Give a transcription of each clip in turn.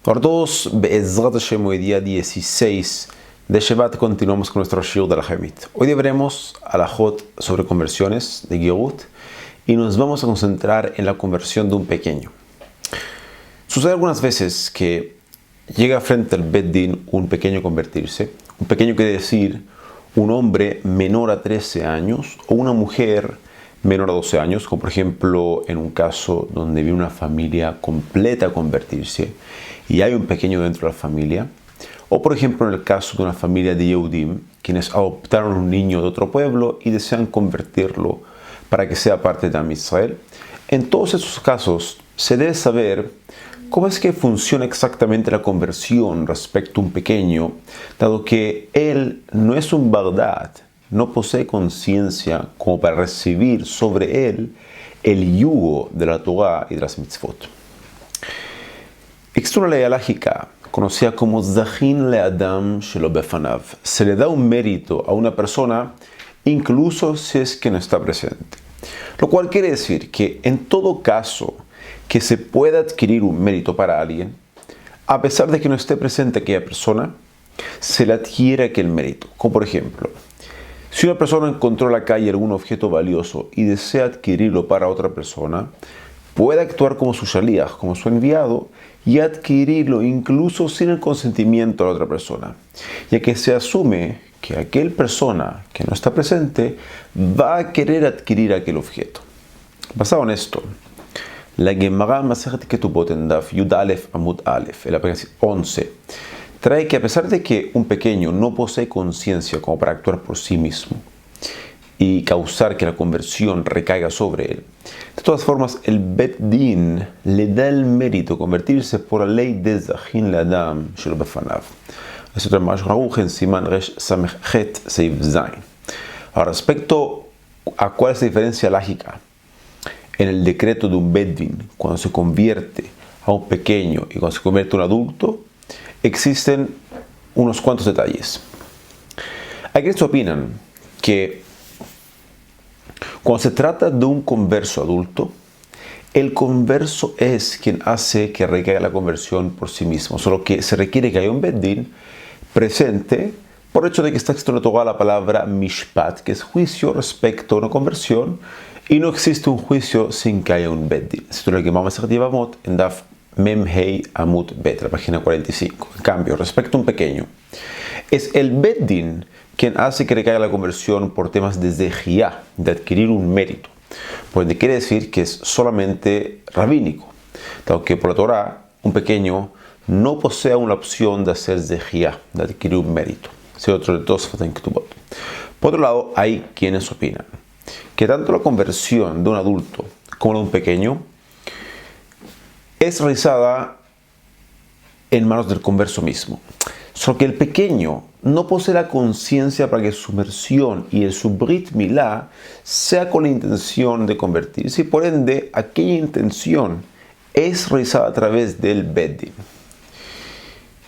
Ahora todos, Be'ezrat Hashem, hoy día 16 de Shevat, continuamos con nuestro shiur de la Hamit. Hoy día veremos alajot sobre conversiones de Gerut y nos vamos a concentrar en la conversión de un pequeño. Sucede algunas veces que llega frente al Bet Din un pequeño a convertirse. Un pequeño quiere decir un hombre menor a 13 años o una mujer menor a 12 años, como por ejemplo en un caso donde vi una familia completa a convertirse y hay un pequeño dentro de la familia, o por ejemplo en el caso de una familia de Yehudim, quienes adoptaron un niño de otro pueblo y desean convertirlo para que sea parte de Am Israel. En todos esos casos se debe saber cómo es que funciona exactamente la conversión respecto a un pequeño, dado que él no es un Bagdad, no posee conciencia como para recibir sobre él el yugo de la Torah y de las mitzvot. Existe una ley alágica conocida como Zachin le'adam shelo befanav. Se le da un mérito a una persona incluso si es que no está presente. Lo cual quiere decir que en todo caso que se pueda adquirir un mérito para alguien, a pesar de que no esté presente aquella persona, se le adquiere aquel mérito. Como por ejemplo, si una persona encontró en la calle algún objeto valioso y desea adquirirlo para otra persona, puede actuar como su shaliach, como su enviado, y adquirirlo incluso sin el consentimiento de la otra persona, ya que se asume que aquella persona que no está presente va a querer adquirir aquel objeto. Basado en esto, la Gemara Masechet Ketubot en Daf Yud Alef Amud Alef, en la página 11, trae que a pesar de que un pequeño no posee conciencia como para actuar por sí mismo y causar que la conversión recaiga sobre él, de todas formas el Bet Din le da el mérito de convertirse por la ley de Zachin le'adam shelo befanav. Eso trae Marash Raruch en Siman Resh Samech Het Seif Zain. Ahora, respecto a cuál es la diferencia lógica en el decreto de un Bet Din cuando se convierte a un pequeño y cuando se convierte a un adulto, existen unos cuantos detalles. Hay quienes opinan que cuando se trata de un converso adulto, el converso es quien hace que recaiga la conversión por sí mismo, solo que se requiere que haya un Bet Din presente por el hecho de que está escrito en la Torah la palabra mishpat, que es juicio respecto a una conversión, y no existe un juicio sin que haya un Bet Din. Esto es lo que vamos a hacer en Daf Mem Hei Amud Bet, la página 45. En cambio, respecto a un pequeño, es el Bet Din quien hace que recaiga la conversión por temas de zehiyah, de adquirir un mérito. Pues quiere decir que es solamente rabínico, dado que por la Torah un pequeño no posee una opción de hacer zehiyah, de adquirir un mérito. Es otro de dos en Ketubot. Por otro lado, hay quienes opinan que tanto la conversión de un adulto como de un pequeño es realizada en manos del converso mismo. Solo que el pequeño no posee la conciencia para que su inmersión y su Brit Milá sea con la intención de convertirse, y por ende aquella intención es realizada a través del Bet Din.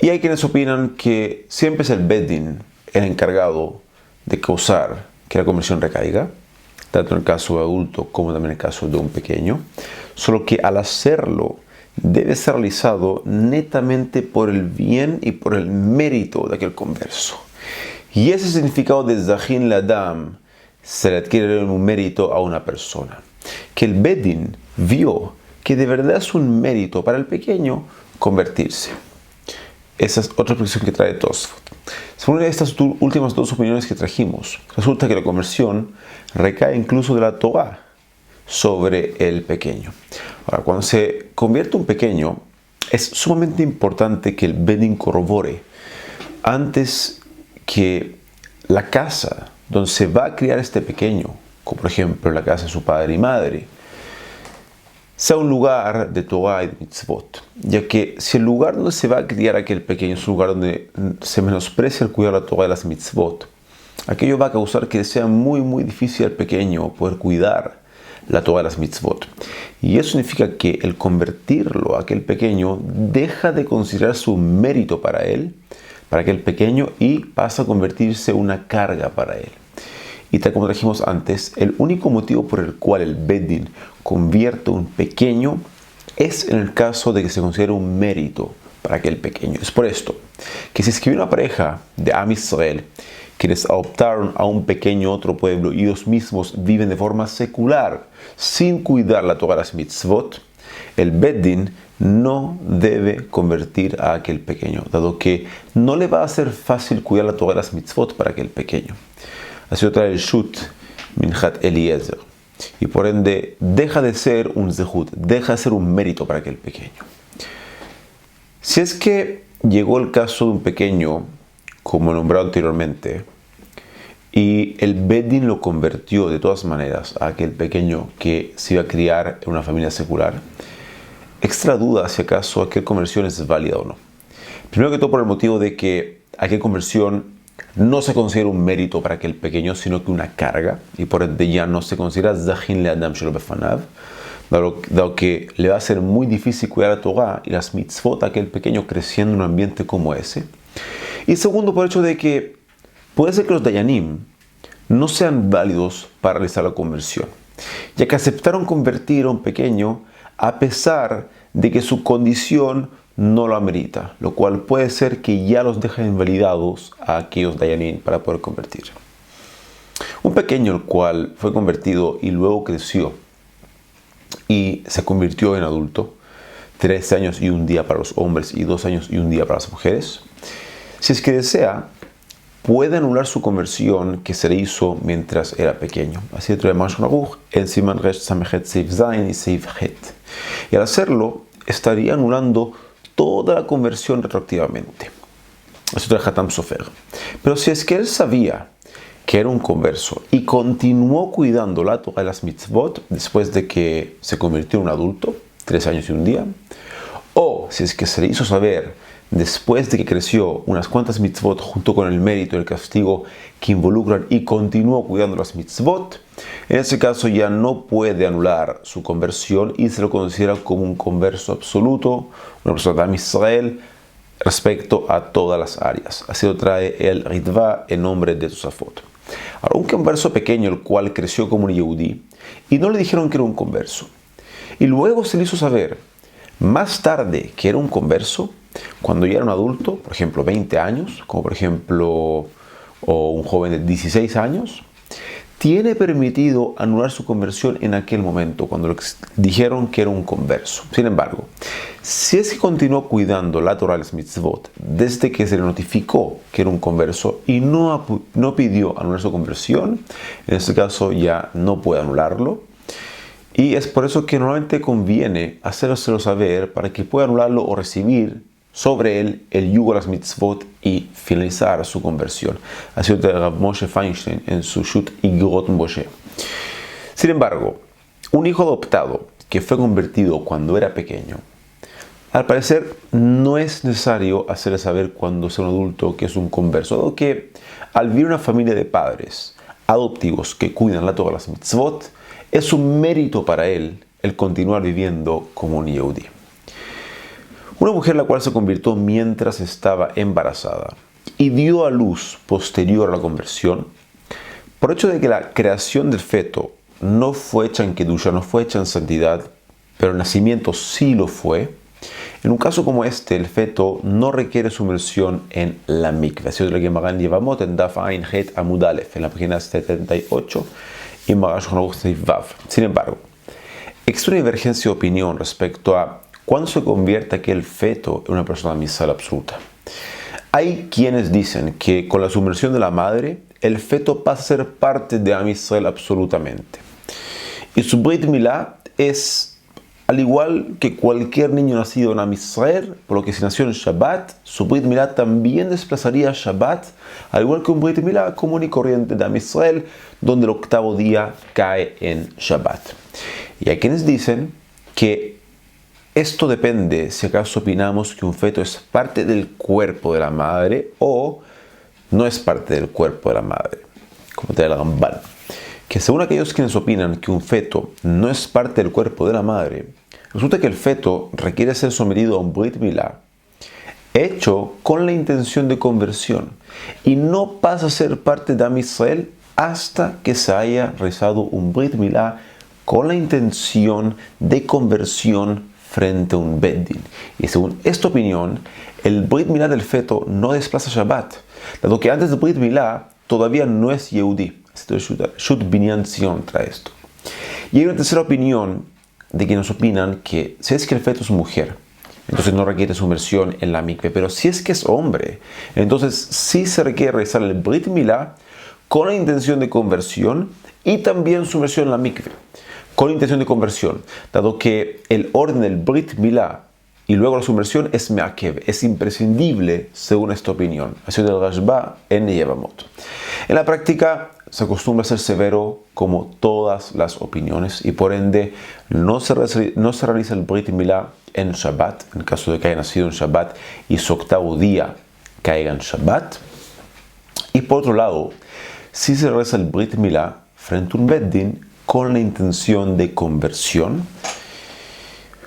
Y hay quienes opinan que siempre es el Bet Din el encargado de causar que la conversión recaiga, tanto en el caso de adulto como también en el caso de un pequeño, solo que al hacerlo debe ser realizado netamente por el bien y por el mérito de aquel converso. Y ese significado de Zachin le'adam se le adquiere un mérito a una persona. Que el Bet Din vio que de verdad es un mérito para el pequeño convertirse. Esa es otra explicación que trae Tosfot. Según estas últimas dos opiniones que trajimos, resulta que la conversión recae incluso de la Torah sobre el pequeño. Ahora, cuando se convierte un pequeño, es sumamente importante que el Bet Din corrobore antes que la casa donde se va a criar este pequeño, como por ejemplo la casa de su padre y madre, sea un lugar de Torah y de mitzvot, ya que si el lugar donde se va a criar aquel pequeño es un lugar donde se menosprecia el cuidar la Torah y las mitzvot, aquello va a causar que sea muy difícil al pequeño poder cuidar la Torah y las mitzvot. Y eso significa que el convertirlo a aquel pequeño deja de considerarse un mérito para él, para aquel pequeño, y pasa a convertirse en una carga para él. Y tal como dijimos antes, el único motivo por el cual el Bet Din convierte a un pequeño es en el caso de que se considere un mérito para aquel pequeño. Es por esto que si es que una pareja de Am Israel quienes adoptaron a un pequeño otro pueblo y ellos mismos viven de forma secular sin cuidar la Torah, las mitzvot, el Bet Din no debe convertir a aquel pequeño, dado que no le va a ser fácil cuidar la Torah, las mitzvot para aquel pequeño. Así lo trae el Shut Minchat Eliezer. Y por ende deja de ser un zehut, deja de ser un mérito para aquel pequeño. Si es que llegó el caso de un pequeño, como nombrado anteriormente, y el Bet Din lo convirtió de todas maneras a aquel pequeño que se iba a criar en una familia secular, extra duda si acaso aquella conversión es válida o no. Primero que todo por el motivo de que aquella conversión no se considera un mérito para aquel pequeño, sino que una carga, y por ende ya no se considera Zachin le Adam shelo befanav, dado que le va a ser muy difícil cuidar la Torah y las mitzvot a aquel pequeño creciendo en un ambiente como ese. Y segundo, por el hecho de que puede ser que los Dayanim no sean válidos para realizar la conversión, ya que aceptaron convertir a un pequeño a pesar de que su condición no lo amerita, lo cual puede ser que ya los deja invalidados a aquellos Dayanim para poder convertir. Un pequeño el cual fue convertido y luego creció y se convirtió en adulto, 13 años y un día para los hombres y 2 años y un día para las mujeres, si es que desea, puede anular su conversión que se le hizo mientras era pequeño. Así trae Mashon Aruch en Siman Resh Samechet Seif Zayin y Seif Het. Y al hacerlo, estaría anulando toda la conversión retroactivamente. Así trae Hatam Sofer. Pero si es que él sabía que era un converso y continuó cuidando la Torah de las mitzvot después de que se convirtió en un adulto, 3 años y un día, o si es que se le hizo saber después de que creció unas cuantas mitzvot junto con el mérito y el castigo que involucran y continuó cuidando las mitzvot, en ese caso ya no puede anular su conversión y se lo considera como un converso absoluto, una persona de Israel respecto a todas las áreas. Así lo trae el Ritva en nombre de Tosafot. Ahora, un converso pequeño el cual creció como un Yehudí y no le dijeron que era un converso, y luego se le hizo saber más tarde que era un converso, cuando ya era un adulto, por ejemplo 20 años, como por ejemplo o un joven de 16 años, tiene permitido anular su conversión en aquel momento, cuando le dijeron que era un converso. Sin embargo, si es que continuó cuidando la Torah, las mitzvot, desde que se le notificó que era un converso y no pidió anular su conversión, en este caso ya no puede anularlo. Y es por eso que normalmente conviene hacérselo saber para que pueda anularlo o recibir sobre él el yugo de las mitzvot y finalizar su conversión. Así lo dice Rav Moshe Feinstein en su Shut Igrot Moshe. Sin embargo, un hijo adoptado que fue convertido cuando era pequeño, al parecer no es necesario hacerle saber cuando sea un adulto que es un converso, dado que al vivir una familia de padres adoptivos que cuidan la Torah, las mitzvot, es un mérito para él el continuar viviendo como un Yehudí. Una mujer la cual se convirtió mientras estaba embarazada y dio a luz posterior a la conversión, por hecho de que la creación del feto no fue hecha en Kedusha, no fue hecha en santidad, pero el nacimiento sí lo fue. En un caso como este, el feto no requiere sumersión en la mikveh. Así lo que Magan Yevamot en Daf Ain Het Amud Aleph, en la página 78, y Magan Shulchan Aruch Seif Vav. Sin embargo, existe una divergencia de opinión respecto a cuándo se convierte aquel feto en una persona misal absoluta. Hay quienes dicen que con la sumersión de la madre, el feto pasa a ser parte de Am Israel absolutamente. Y su Brit Milá es, al igual que cualquier niño nacido en Am Israel, por lo que si nació en Shabbat, su Brit Milá también desplazaría Shabbat, al igual que un Brit Milá común y corriente de Am Israel, donde el 8º día cae en Shabbat. Y hay quienes dicen que esto depende si acaso opinamos que un feto es parte del cuerpo de la madre o no es parte del cuerpo de la madre, como trae el Rambam. Que según aquellos quienes opinan que un feto no es parte del cuerpo de la madre, resulta que el feto requiere ser sometido a un Brit Milá hecho con la intención de conversión y no pasa a ser parte de Am Israel hasta que se haya realizado un Brit Milá con la intención de conversión frente a un Beddin. Y según esta opinión, el Brit Milá del feto no desplaza Shabbat, dado que antes del Brit Milá todavía no es Yehudi. Shut Binyan Zion trae esto. Y hay una tercera opinión de quienes opinan que si es que el feto es mujer, entonces no requiere sumersión en la mikve, pero si es que es hombre, entonces sí se requiere realizar el Brit Milá con la intención de conversión y también sumersión en la mikve, con intención de conversión, dado que el orden del Brit Milá y luego la sumersión es me'akev, es imprescindible según esta opinión, así del Rashba en Yevamot. En la práctica se acostumbra a ser severo como todas las opiniones y por ende no se realiza el Brit Milá en Shabbat, en caso de que haya nacido en Shabbat y su octavo día caiga en Shabbat. Y por otro lado, sí se realiza el Brit Milá frente a un Beddin con la intención de conversión.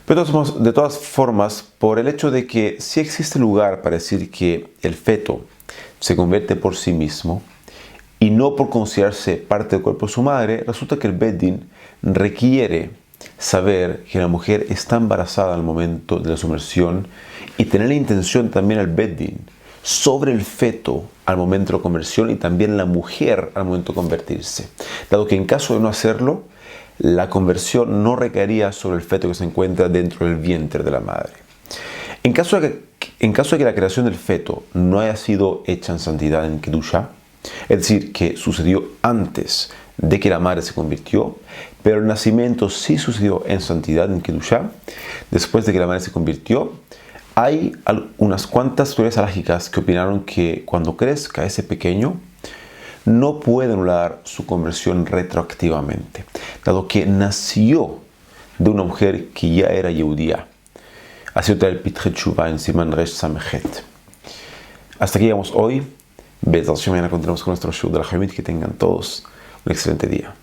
Pero de todas formas, por el hecho de que sí existe lugar para decir que el feto se convierte por sí mismo y no por considerarse parte del cuerpo de su madre, resulta que el Beddin requiere saber que la mujer está embarazada al momento de la sumersión y tener la intención también al Beddin sobre el feto al momento de la conversión y también la mujer al momento de convertirse, dado que en caso de no hacerlo, la conversión no recaería sobre el feto que se encuentra dentro del vientre de la madre. En caso de que la creación del feto no haya sido hecha en santidad en Kedusha, es decir, que sucedió antes de que la madre se convirtió, pero el nacimiento sí sucedió en santidad en Kedusha, después de que la madre se convirtió, hay unas cuantas teorías alágicas que opinaron que cuando crezca ese pequeño, no puede anular su conversión retroactivamente, dado que nació de una mujer que ya era Yehudía. Así trae el Pitchet Shuvah en Siman Resh Samechet. Hasta aquí llegamos hoy. Mañana continuamos con nuestro show de la Hamid. Que tengan todos un excelente día.